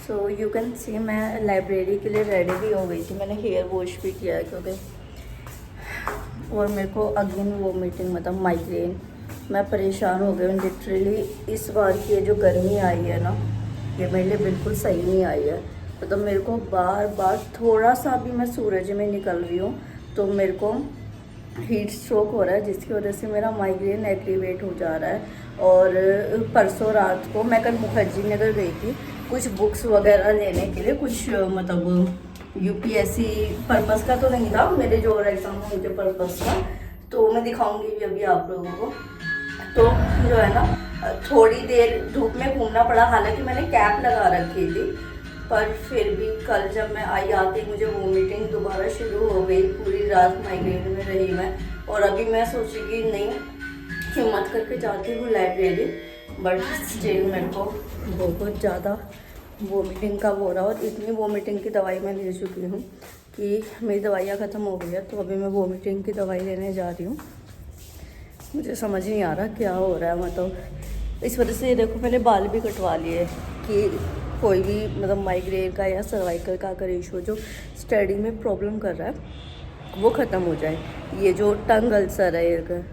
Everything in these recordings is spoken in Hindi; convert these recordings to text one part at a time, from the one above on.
सो यू कैन सी मैं लाइब्रेरी के लिए रेडी भी हो गई थी, मैंने हेयर वॉश भी किया है क्योंकि और मेरे को अगेन वो मीटिंग मतलब माइग्रेन, मैं परेशान हो गई हूँ लिटरली। इस बार की ये जो गर्मी आई है ना, ये मेरे लिए बिल्कुल सही नहीं आई है। मतलब मेरे को बार बार थोड़ा सा भी मैं सूरज में निकल रही हूँ तो मेरे को हीट स्ट्रोक हो रहा है, जिसकी वजह से मेरा माइग्रेन एक्टिवेट हो जा रहा है। और परसों रात को मैं कल मुखर्जी नगर गई थी कुछ बुक्स वगैरह लेने के लिए, कुछ मतलब यूपीएससी पर्पस का तो नहीं था, मेरे जो और एग्ज़ाम हुए थे पर्पस का, तो मैं दिखाऊंगी भी अभी आप लोगों को। तो जो है ना, थोड़ी देर धूप में घूमना पड़ा, हालांकि मैंने कैप लगा रखी थी, पर फिर भी कल जब मैं आई आके मुझे वोमिटिंग दोबारा शुरू हो गई। पूरी रात माइग्रेन में रही मैं, और अभी मैं सोची कि नहीं, हिम्मत करके जाती हूँ लाइब्रेरी, बट स्टिल मेरे को बहुत ज़्यादा वोमिटिंग का हो रहा है। और इतनी वोमिटिंग की दवाई मैं ले चुकी हूँ कि मेरी दवाइयाँ ख़त्म हो गई है, तो अभी मैं वोमिटिंग की दवाई लेने जा रही हूँ। मुझे समझ नहीं आ रहा क्या हो रहा है, मतलब इस वजह से ये देखो मैंने बाल भी कटवा लिए कि कोई भी मतलब माइग्रेन का या सर्वाइकल का अगर इशू जो स्टडी में प्रॉब्लम कर रहा है वो ख़त्म हो जाए। ये जो टंग अल्सर है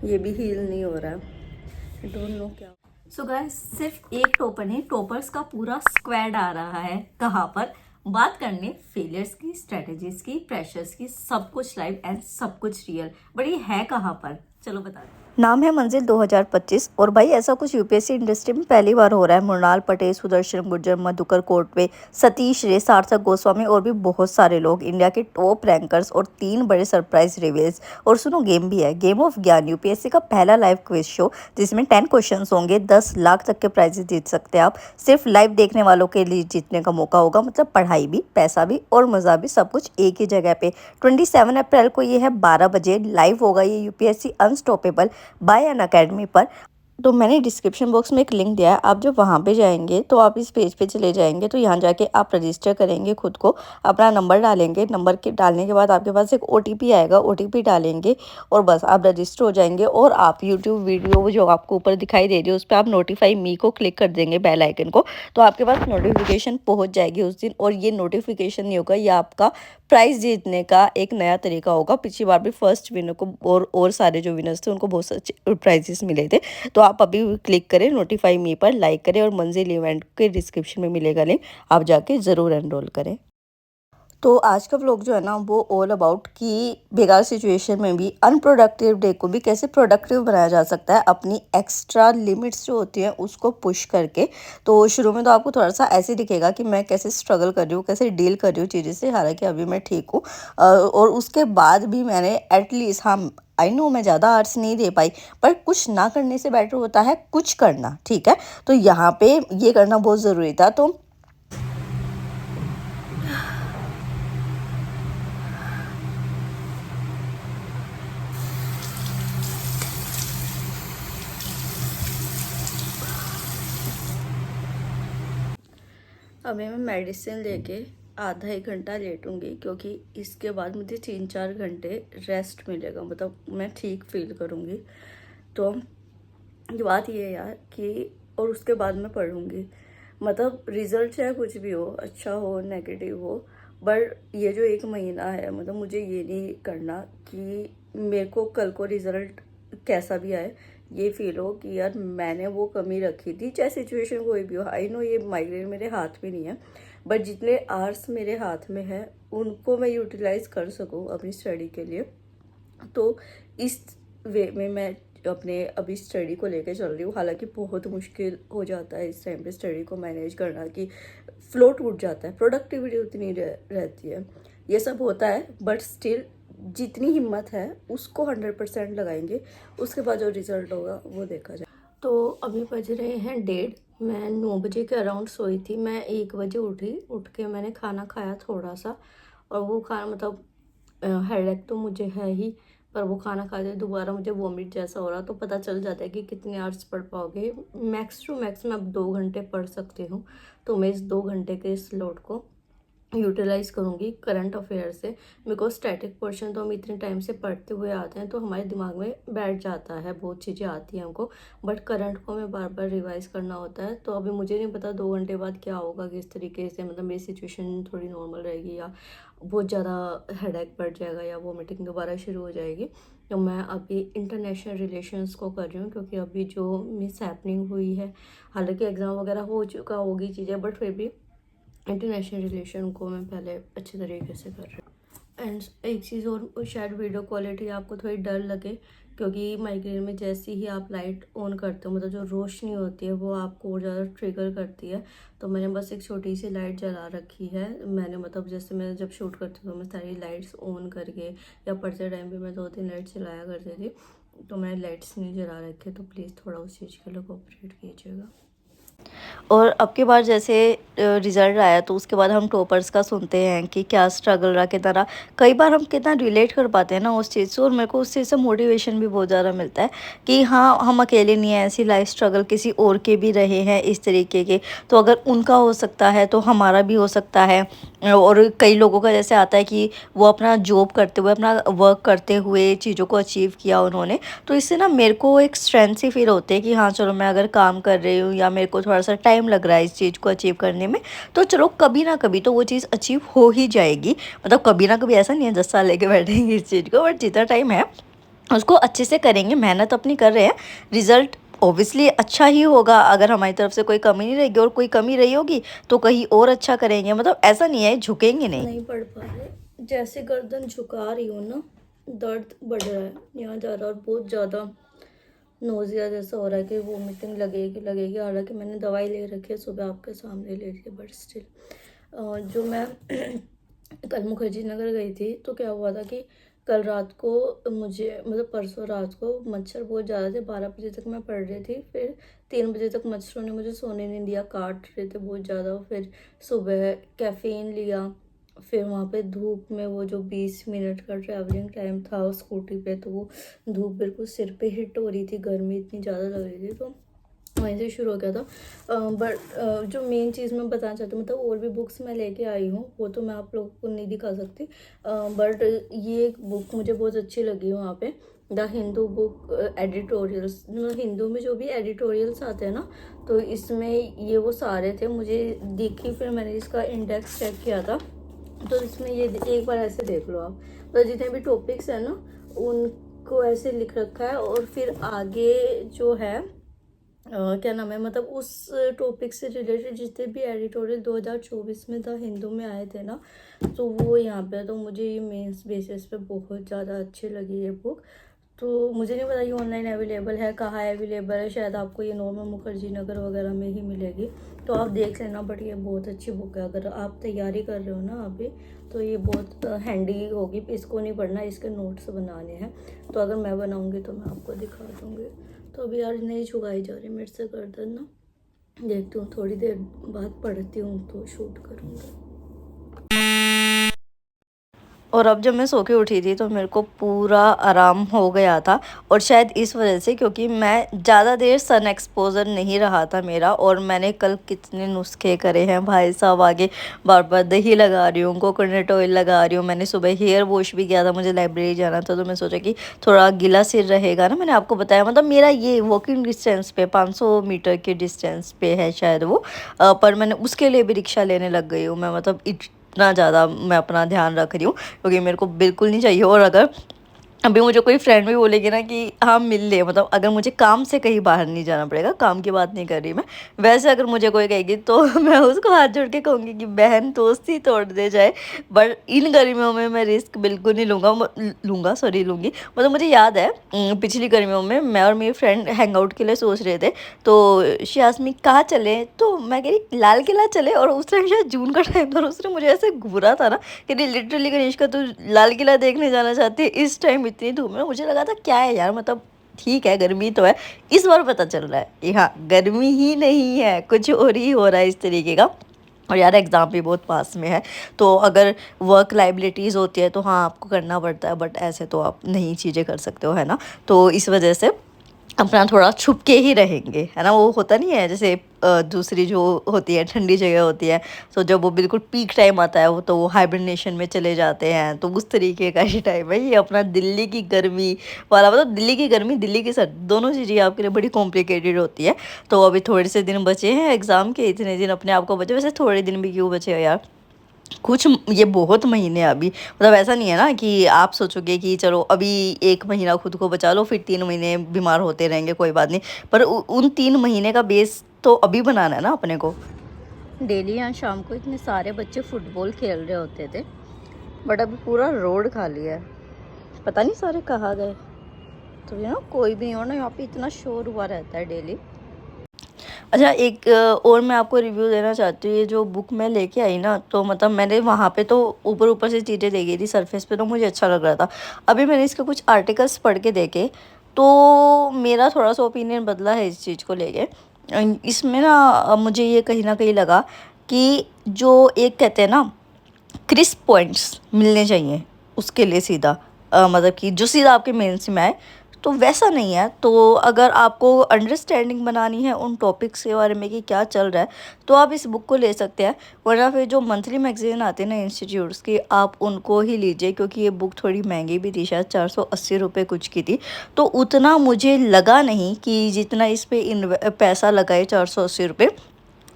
ये भी हील नहीं हो रहा है, आई डोंट नो क्या। सो गाइस, सिर्फ एक टॉपर नहीं, टॉपर्स का पूरा स्क्वाड आ रहा है कहाँ पर बात करने फेलियर्स की, स्ट्रेटेजीज की, प्रेशर्स की, सब कुछ लाइव एंड सब कुछ रियल। बट ये है कहाँ पर, चलो बता दो। नाम है मंजिल 2025। और भाई ऐसा कुछ यूपीएससी इंडस्ट्री में पहली बार हो रहा है। मृणाल पटेल, सुदर्शन गुर्जर, मधुकर कोटवे, सतीश रे, सार्थक गोस्वामी और भी बहुत सारे लोग, इंडिया के टॉप रैंकर्स और 3 बड़े सरप्राइज रिवील्स। और सुनो, गेम भी है, गेम ऑफ ज्ञान, यूपीएससी का पहला लाइव क्विज शो जिसमें 10 क्वेश्चंस होंगे, 10 लाख तक के प्राइजेस जीत सकते हैं आप। सिर्फ लाइव देखने वालों के लिए जीतने का मौका होगा, मतलब पढ़ाई भी, पैसा भी और मजा भी, सब कुछ एक ही जगह पे। 27 अप्रैल को ये है 12 बजे लाइव होगा ये UPSC unstoppable by Unacademy पर। तो मैंने डिस्क्रिप्शन बॉक्स में एक लिंक दिया है, आप जब वहाँ पे जाएंगे तो आप इस पेज पे चले जाएंगे, तो यहाँ जाके आप रजिस्टर करेंगे, खुद को अपना नंबर डालेंगे, नंबर के डालने के बाद आपके पास एक ओटीपी आएगा, ओटीपी डालेंगे और बस आप रजिस्टर हो जाएंगे। और आप यूट्यूब वीडियो जो आपको ऊपर दिखाई दे रही है उस पर आप नोटिफाई मी को क्लिक कर देंगे, बेल आइकन को, तो आपके पास नोटिफिकेशन पहुँच जाएगी उस दिन। और ये नोटिफिकेशन नहीं होगा, ये आपका प्राइज़ जीतने का एक नया तरीका होगा। पिछली बार भी फर्स्ट विनर को और सारे जो विनर्स थे उनको बहुत सारे प्राइजेस मिले थे। तो आप अभी क्लिक करें नोटिफाई मी पर, लाइक करें, और मंजिल इवेंट के डिस्क्रिप्शन में मिलेगा लिंक, आप जाके ज़रूर एनरोल करें। तो आज का व्लॉग जो है ना वो ऑल अबाउट कि बेकार सिचुएशन में भी अनप्रोडक्टिव डे को भी कैसे प्रोडक्टिव बनाया जा सकता है, अपनी एक्स्ट्रा लिमिट्स जो होती हैं उसको पुश करके। तो शुरू में तो आपको थोड़ा सा ऐसे दिखेगा कि मैं कैसे स्ट्रगल कर रही हूँ, कैसे डील कर रही हूँ चीज़ें से, हालांकि अभी मैं ठीक हूँ। और उसके बाद भी मैंने एटलीस्ट, हाँ आई नो मैं ज़्यादा आर्ट्स नहीं दे पाई, पर कुछ ना करने से बेटर होता है कुछ करना, ठीक है। तो यहाँ पे ये करना बहुत ज़रूरी था। तो अभी मैं मेडिसिन लेके आधा 1 घंटा लेटूंगी, क्योंकि इसके बाद मुझे 3-4 घंटे रेस्ट मिलेगा, मतलब मैं ठीक फील करूँगी। तो ये बात ये है यार कि, और उसके बाद मैं पढ़ूंगी, मतलब रिजल्ट चाहे कुछ भी हो, अच्छा हो नेगेटिव हो, बट ये जो 1 महीना है, मतलब मुझे ये नहीं करना कि मेरे को कल को रिजल्ट कैसा भी आए ये फील हो कि यार मैंने वो कमी रखी थी, चाहे सिचुएशन कोई भी हो। आई नो ये माइग्रेन मेरे हाथ में नहीं है, बट जितने आवर्स मेरे हाथ में है उनको मैं यूटिलाइज कर सकूँ अपनी स्टडी के लिए। तो इस वे में मैं अपने अभी स्टडी को लेके चल रही हूँ। हालांकि बहुत मुश्किल हो जाता है इस टाइम पे स्टडी को मैनेज करना, कि फ्लो टूट जाता है, प्रोडक्टिविटी उतनी रहती है, ये सब होता है, बट स्टिल जितनी हिम्मत है उसको 100% लगाएंगे, उसके बाद जो रिजल्ट होगा वो देखा जाए। तो अभी बज रहे हैं 1:30, मैं 9 बजे के अराउंड सोई थी, मैं 1 बजे उठी, उठ के मैंने खाना खाया थोड़ा सा, और वो खाना मतलब हेडेक तो मुझे है ही, पर वो खाना खाते दोबारा मुझे वॉमिट जैसा हो रहा, तो पता चल जाता है कि कितने आवर्स पढ़ पाओगे। मैक्स टू मैक्स मैं अब 2 घंटे पढ़ सकती हूँ, तो मैं इस 2 घंटे के स्लॉट को यूटिलाइज करूँगी करंट अफेयर से, बिकॉज स्टैटिक पोर्शन तो हम इतने टाइम से पढ़ते हुए आते हैं तो हमारे दिमाग में बैठ जाता है, बहुत चीज़ें आती हैं हमको, बट करंट को हमें बार बार रिवाइज करना होता है। तो अभी मुझे नहीं पता 2 घंटे बाद क्या होगा, किस तरीके से, मतलब मेरी सिचुएशन थोड़ी नॉर्मल रहेगी या बहुत ज़्यादा हेडेक बढ़ जाएगा या वोमिटिंग दोबारा शुरू हो जाएगी। तो मैं अभी इंटरनेशनल रिलेशंस को कर रही हूँ, क्योंकि अभी जो मिस हैपनिंग हुई है, हालांकि एग्ज़ाम वगैरह हो चुका होगी चीज़ें, बट फिर भी इंटरनेशनल रिलेशन को मैं पहले अच्छे तरीके से कर रही हूँ। एंड एक चीज़ और, शायद वीडियो क्वालिटी आपको थोड़ी डर लगे, क्योंकि माइग्रेन में जैसे ही आप लाइट ऑन करते हो, मतलब जो रोशनी होती है वो आपको और ज़्यादा ट्रिगर करती है। तो मैंने बस एक छोटी सी लाइट जला रखी है। मैंने मतलब जैसे मैं जब शूट करती हूँ तो मैं सारी लाइट्स ऑन करके, या पढ़ते टाइम पे मैं 2-3 लाइट्स जलाया करती थी, तो मैंने लाइट्स नहीं जला रखे। तो प्लीज़ थोड़ा उस चीज़ के लिए कोऑपरेट कीजिएगा। और अब की बार जैसे रिज़ल्ट आया तो उसके बाद हम टॉपर्स का सुनते हैं कि क्या स्ट्रगल रहा, कितना रहा। कई बार हम कितना रिलेट कर पाते हैं ना उस चीज़ से, और मेरे को उस चीज़ से मोटिवेशन भी बहुत ज़्यादा मिलता है कि हाँ, हम अकेले नहीं हैं, ऐसी लाइफ स्ट्रगल किसी और के भी रहे हैं इस तरीके के। तो अगर उनका हो सकता है तो हमारा भी हो सकता है। और कई लोगों का जैसे आता है कि वो अपना जॉब करते हुए, अपना वर्क करते हुए चीज़ों को अचीव किया उन्होंने। तो इससे ना मेरे को एक स्ट्रेंथ सी फील होती है कि हाँ चलो, मैं अगर काम कर रही हूँ या मेरे को थोड़ा सा टाइम लग रहा है इस चीज़ को अचीव करने में, तो चलो कभी ना कभी तो वो चीज़ अचीव हो ही जाएगी। मतलब कभी ना कभी ऐसा नहीं है 10 साल लेके बैठेंगे इस चीज़ को, बट जितना टाइम है उसको अच्छे से करेंगे, मेहनत अपनी कर रहे हैं, रिजल्ट ऑब्वियसली अच्छा ही होगा। अगर हमारी तरफ से कोई कमी नहीं रहेगी, और कोई कमी रही होगी तो कहीं और अच्छा करेंगे। मतलब ऐसा नहीं है झुकेंगे नहीं पढ़ पा रहे, जैसे गर्दन झुका रही हूँ ना, दर्द बढ़ रहा है यहाँ ज़्यादा, और बहुत ज़्यादा नोज़िया जैसा हो रहा है कि वोमिटिंग लगेगी लगेगी। हालांकि मैंने दवाई ले रखी है, सुबह आपके सामने ले रही है, बट स्टिल जो मैं कल मुखर्जी नगर गई थी तो क्या हुआ था कि कल रात को मुझे, मतलब परसों रात को मच्छर बहुत ज़्यादा थे। 12 बजे तक मैं पढ़ रही थी, फिर 3 बजे तक मच्छरों ने मुझे सोने नहीं दिया, काट रहे थे बहुत ज़्यादा। फिर सुबह कैफ़ीन लिया, फिर वहाँ पे धूप में वो जो 20 मिनट का ट्रैवलिंग टाइम था स्कूटी पे, तो वो धूप बिल्कुल सिर पे हिट हो रही थी, गर्मी इतनी ज़्यादा लग रही थी, तो वहीं से शुरू हो गया था। बट जो मेन चीज़ मैं बताना चाहती हूँ, मतलब और भी बुक्स मैं लेके आई हूँ, वो तो मैं आप लोगों को नहीं दिखा सकती, बट ये एक बुक मुझे बहुत अच्छी लगी वहाँ पे, द हिंदू बुक एडिटोरियल्स। मतलब हिंदू में जो भी एडिटोरियल्स आते हैं ना, तो इसमें ये वो सारे थे, मुझे दिखी, फिर मैंने इसका इंडेक्स चेक किया था। तो इसमें ये एक बार ऐसे देख लो आप, तो जितने भी टॉपिक्स हैं ना उनको ऐसे लिख रखा है, और फिर आगे जो है क्या नाम है, मतलब उस टॉपिक से रिलेटेड जितने भी एडिटोरियल 2024 में था हिंदू में आए थे ना, तो वो यहाँ पे, तो मुझे ये मेंस बेसिस पे बहुत ज़्यादा अच्छी लगी ये बुक। तो मुझे नहीं पता ये ऑनलाइन अवेलेबल है, कहाँ अवेलेबल है, शायद आपको ये नॉर्मल मुखर्जी नगर वगैरह में ही मिलेगी, तो आप देख लेना। बट ये बहुत अच्छी बुक है, अगर आप तैयारी कर रहे हो ना अभी, तो ये बहुत हैंडी होगी। इसको नहीं पढ़ना, इसके नोट्स बनाने हैं, तो अगर मैं बनाऊँगी तो मैं आपको दिखा दूँगी। तो अभी यार नहीं झुकाई जा रही मेरे से गर्दन ना, देखती हूँ थोड़ी देर बाद पढ़ती हूँ तो शूट करूँगी। और अब जब मैं सो के उठी थी तो मेरे को पूरा आराम हो गया था, और शायद इस वजह से क्योंकि मैं ज़्यादा देर सन एक्सपोजर नहीं रहा था मेरा। और मैंने कल कितने नुस्खे करे हैं भाई साहब, आगे बार बार दही लगा रही हूँ, कोकोनट ऑयल लगा रही हूँ। मैंने सुबह हेयर वॉश भी किया था, मुझे लाइब्रेरी जाना था, तो मैं सोचा कि थोड़ा गीला सिर रहेगा ना। मैंने आपको बताया, मतलब मेरा ये वॉकिंग डिस्टेंस पे 500 मीटर के डिस्टेंस पे है शायद वो, पर मैंने उसके लिए भी रिक्शा लेने लग गई हूँ मैं। मतलब इतना ज़्यादा मैं अपना ध्यान रख रही हूँ, क्योंकि मेरे को बिल्कुल नहीं चाहिए। और अगर अभी मुझे कोई फ्रेंड भी बोलेगी ना कि हाँ मिल ले, मतलब अगर मुझे काम से कहीं बाहर नहीं जाना पड़ेगा, काम की बात नहीं कर रही मैं, वैसे अगर मुझे कोई कहेगी तो मैं उसको हाथ जोड़ के कहूँगी कि बहन दोस्ती तोड़ दे जाए, बट इन गर्मियों में मैं रिस्क बिल्कुल नहीं लूँगी। मतलब मुझे याद है पिछली गर्मियों में मैं और मेरी फ्रेंड हैंग आउट के लिए सोच रहे थे, तो शियासमी कहाँ चले, तो मैं कह रही लाल किला चले, और उस टाइम शायद जून का टाइम था, और उसने मुझे ऐसे घूरा था ना कि लिटरली कनिष्का तू लाल किला देखने जाना चाहती है इस टाइम इतनी धूप में। मुझे लगा था क्या है यार, मतलब ठीक है गर्मी तो है, इस बार पता चल रहा है कि हाँ गर्मी ही नहीं है, कुछ और ही हो रहा है इस तरीके का। और यार एग्ज़ाम भी बहुत पास में है, तो अगर वर्क लाइबिलिटीज़ होती है तो हाँ आपको करना पड़ता है, बट ऐसे तो आप नहीं चीज़ें कर सकते हो, है ना। तो इस वजह से अपना थोड़ा छुप के ही रहेंगे, है ना? वो होता नहीं है जैसे दूसरी जो होती है ठंडी जगह होती है, तो जब वो बिल्कुल पीक टाइम आता है वो तो वो हाइबरनेशन में चले जाते हैं, तो उस तरीके का ही टाइम है ये अपना। दिल्ली की गर्मी वाला मतलब दिल्ली की गर्मी, दिल्ली की सर्दी, दोनों चीज़ें आपके लिए बड़ी कॉम्प्लिकेटेड होती है। तो अभी थोड़े से दिन बचे हैं एग्ज़ाम के, इतने दिन अपने आप को बचे, वैसे थोड़े दिन भी क्यों बचे हो यार, कुछ ये बहुत महीने हैं अभी। मतलब ऐसा नहीं है ना कि आप सोचोगे कि चलो अभी 1 महीना खुद को बचा लो, फिर 3 महीने बीमार होते रहेंगे, कोई बात नहीं। पर उन 3 महीने का बेस तो अभी बनाना है ना अपने को। डेली यहाँ शाम को इतने सारे बच्चे फुटबॉल खेल रहे होते थे, बट अभी पूरा रोड खाली है, पता नहीं सारे कहाँ गए। तो ये ना कोई भी नहीं हो ना, यहाँ पे इतना शोर हुआ रहता है डेली। अच्छा, एक और मैं आपको रिव्यू देना चाहती हूँ। ये जो बुक मैं लेके आई ना, तो मतलब मैंने वहाँ पे तो ऊपर ऊपर से चीज़ें देखी थी, सरफेस पे तो मुझे अच्छा लग रहा था। अभी मैंने इसके कुछ आर्टिकल्स पढ़ के देखे, तो मेरा थोड़ा सा ओपिनियन बदला है इस चीज़ को लेके। इसमें ना मुझे ये कहीं ना कहीं लगा कि जो एक कहते हैं ना क्रिस्प पॉइंट्स मिलने चाहिए उसके लिए सीधा, मतलब कि जो सीधा आपके मेंस में आए, तो वैसा नहीं है। तो अगर आपको अंडरस्टैंडिंग बनानी है उन टॉपिक्स के बारे में कि क्या चल रहा है, तो आप इस बुक को ले सकते हैं। वरना फिर जो मंथली मैगजीन आते हैं ना इंस्टीट्यूट्स की, आप उनको ही लीजिए, क्योंकि ये बुक थोड़ी महंगी भी थी, शायद 480 रुपये कुछ की थी। तो उतना मुझे लगा नहीं कि जितना इस पर पैसा लगाए 480 रुपये,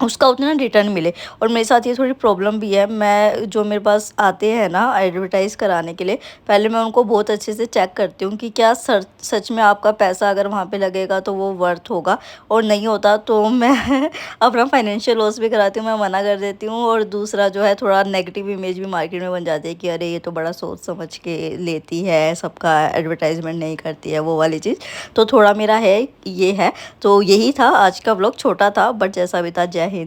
उसका उतना रिटर्न मिले। और मेरे साथ ये थोड़ी प्रॉब्लम भी है, मैं जो मेरे पास आते हैं ना एडवर्टाइज़ कराने के लिए, पहले मैं उनको बहुत अच्छे से चेक करती हूँ कि क्या सच में आपका पैसा अगर वहाँ पे लगेगा तो वो वर्थ होगा, और नहीं होता तो मैं अपना फाइनेंशियल लॉस भी कराती हूँ, मैं मना कर देती हूँ। और दूसरा जो है, थोड़ा नेगेटिव इमेज भी मार्केट में बन जाती है कि अरे ये तो बड़ा सोच समझ के लेती है, सबका एडवर्टाइजमेंट नहीं करती है, वो वाली चीज़। तो थोड़ा मेरा है, ये है। तो यही था आज का व्लॉग, छोटा था बट जैसा भी था। जय हिंद।